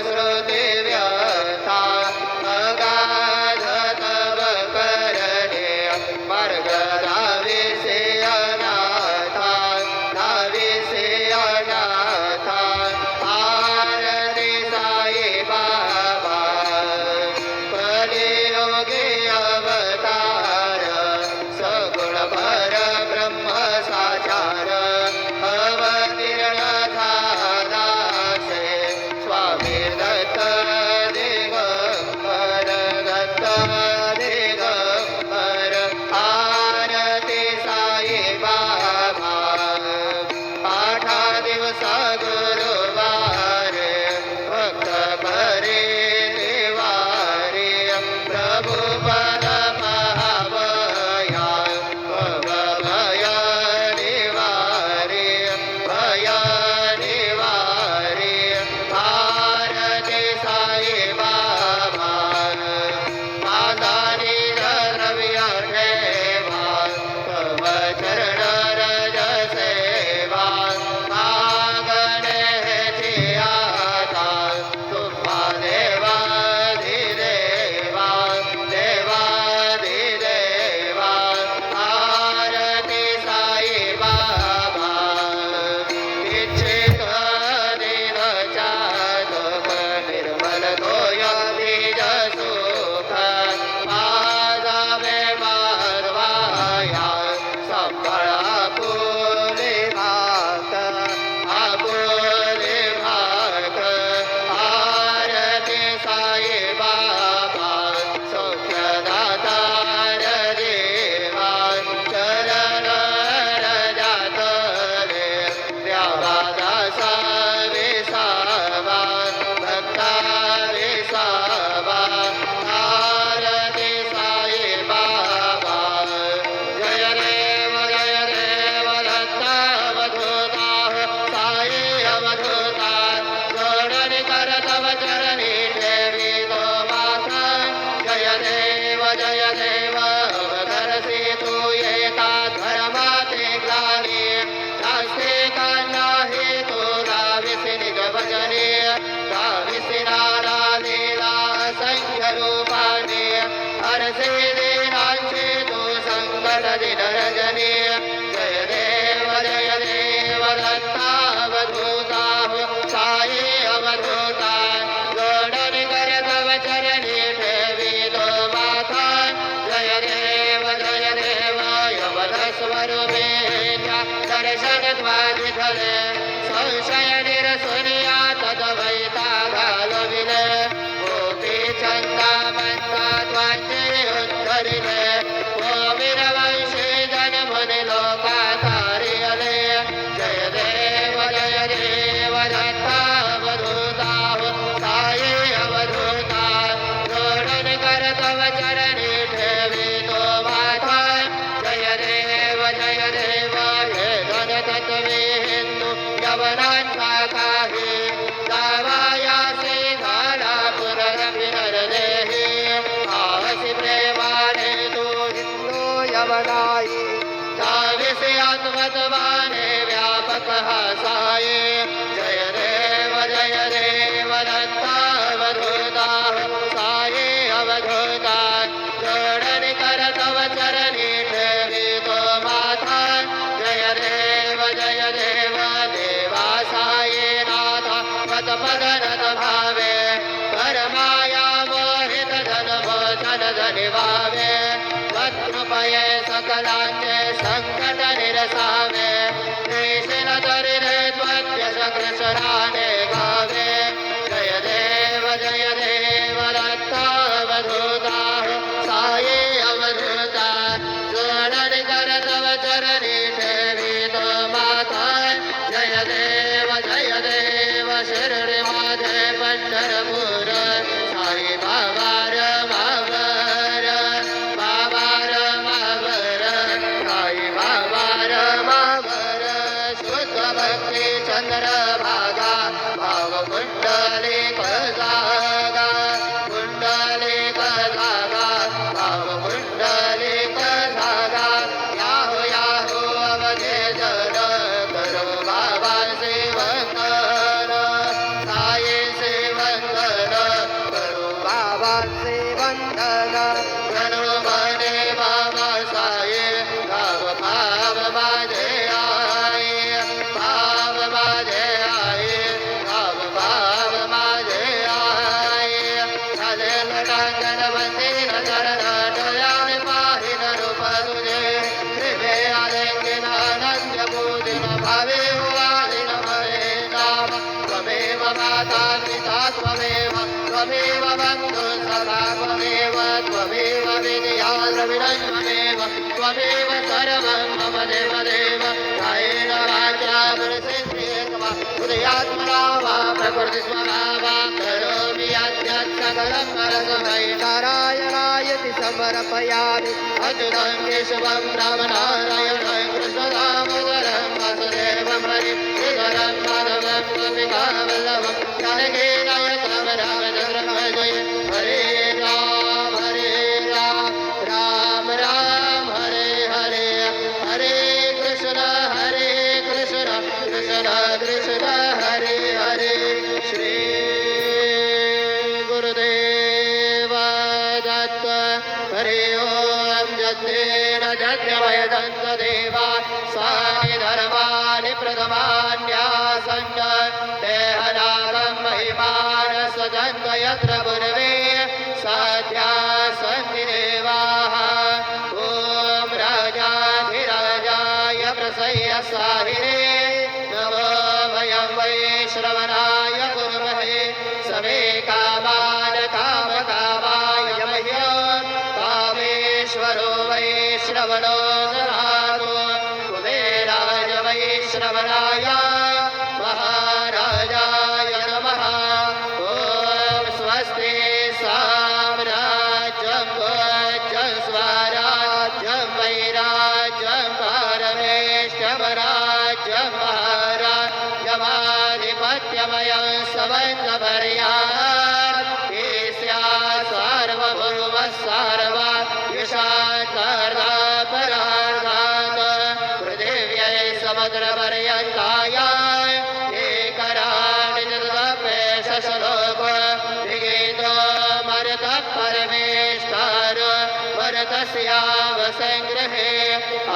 श्रुति व्यथा अगाध तव करणे मार्ग धाविसे अनाथा धाविसे अनाथा आरती साई बाबा कलियुगे अवतार सगुण पर ब्रह्म साचार अवतीर्ण झालासे स्वामी दत्त दिगंबर दत्त दिगंबर आरती साई बाबा आठा दिवस गुरुवार भक्त करे देवारे प्रभु पद पावया भय निवारे भय निवारे आरती साई बाबा मातानी द्रव्य ठेवा तव चरण रज सेवा मागणे आता तुम्हा देवाधिदेवा देवाधिदेवा आरती साई बाबा इच्छित दिन चातक निर्मल तोय बीज सुख पाजावे मारवाया संभळा पुले भात आपुले भात आरती साई बाबा सौख्यदातार देवा चरण रजातले द्यावा दासा विसावा भक्ता विसावा आरती साई बाबा जय देव दत्ता अवधूता साई अवधूता जोडणी कर तव चरणी ठेवी तो माता जय देव अवतरसी तू एका धर्माते ग्लानी नास्तिका नाही तू गाविसी निज भजनी गाविसी नाना लीला असंख्य रूपाने हरसे दीनांची तू संकट दिन रजनी जय देव दत्ता अवधूता साई अवधूता जोडणी कर तव चरणी ठेवी तो माता जय देव यवनस्वरूपेच्या दर्शन द्वादिधले संशय निरसुनिया तद्वैता घालविले गोपी चंदा मंदा त्वाचे उद्धरिले गोविरवंशी जनमुनि लोका तारियले जय देव दत्ता अवधूता साई अवधूता जोडण कर तव चरणी ठेवी तो माता जय देव हे गणतत्वे हिंदू यवनांचा काही दावायासी झाला पुनरदेही आवसी प्रेमाने तू हिंदू यवनाई दाविसी आत्मत्वाने व्यापक हासाये जय देव दत्ता अवधूता साई अवधूता जोडणी कर तव चरणी ठेवी तो माता जय देव देवा साई नाथा पदपदनत भावे परमाया मोहित धन भोजन धनिवावे कृपये सकलांचे संकट निरसावे देशिन दरिद्रे त्वद्यश कृष्णाने गावे जय देव दत्ता अवधूता साई अवधूता जोडणी कर तव चरणी ठेवी तो माता जय देव शिर्डी माझे पंढरपूर साई बाबा रमावर साई बाबा रमावर शुद्ध भक्ती चंद्र भागा भाव कुंडली जागा कुंडली जागा भाव कुंडली जागा याहो याहो अवधे जन करो बाबा सेवकर साई से त्वमेव बन्धु सखा त्वमेव त्वमेव विद्या द्रविणत्वमेव त्वमेव सर्वं मम देवदेव कायेन वाचा मनसेन्द्रियेर्वा हृदयात्मना वा प्रकृतिस्वभावा करोमि यद्यत् सकलं परस्मै नारायणायति समर्पयामि अच्युतं केशवं रामनारायणं कृष्णदामोदरं वासुदेवं हरिं श्रीधरं माधवं गोपिकावल्लभं जानकीनायकं रामचन्द्रं भजे हरे राम राम राम हरे हरे हरे कृष्ण कृष्ण कृष्ण हरे हरे श्री गुरुदेव दत्त हरि ओम जतेन जज्ञमय दत्त देवा साई धर्मानि प्रथमान्यासन्न देहनागं महिमान सजन्त यत्र पूर्वे साध्या सन्ति देवाः ॐ राजाधिराजाय प्रसह्य साहिने नमो वयं वै श्रवणाय कुर्महे समे कामान् कामकामाय मह्यं कामेश्वरो वै श्रवणो ददातु कुबेराय वै श्रवणाय महाराजाय नमः ॐ स्वस्ति साम्राज्यं भोज्यं स्वराज्यं वैराज्यं परमेष्ठमराज्यं महाराज्यमाधिपत्यमयं समन्तपर्यात् ईस्यात् सार्वभौमः सर्वा युषान्तर्धापरार्धात् पृथिव्यै समुद्रपर्यन्ताय एकराणि चतुर्दशलोक विगीतो मरुतः परमेष्ठार मरुतस्यावसङ्ग्रहे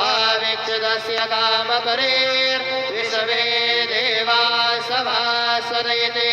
आविक्षुतस्य कामपरेर्विश्वे देवा सभासदयते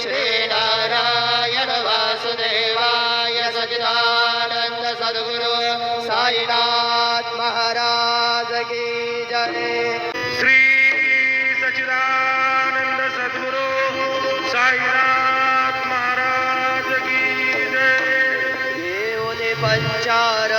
श्रीनारायण वासुदेवाय सच्चिदानन्द सद्गुरु साईनाथ महाराज की जय। श्री सच्चिदानंद सद्गुरु साईनाथ महाराज की जय। देवोले पंचार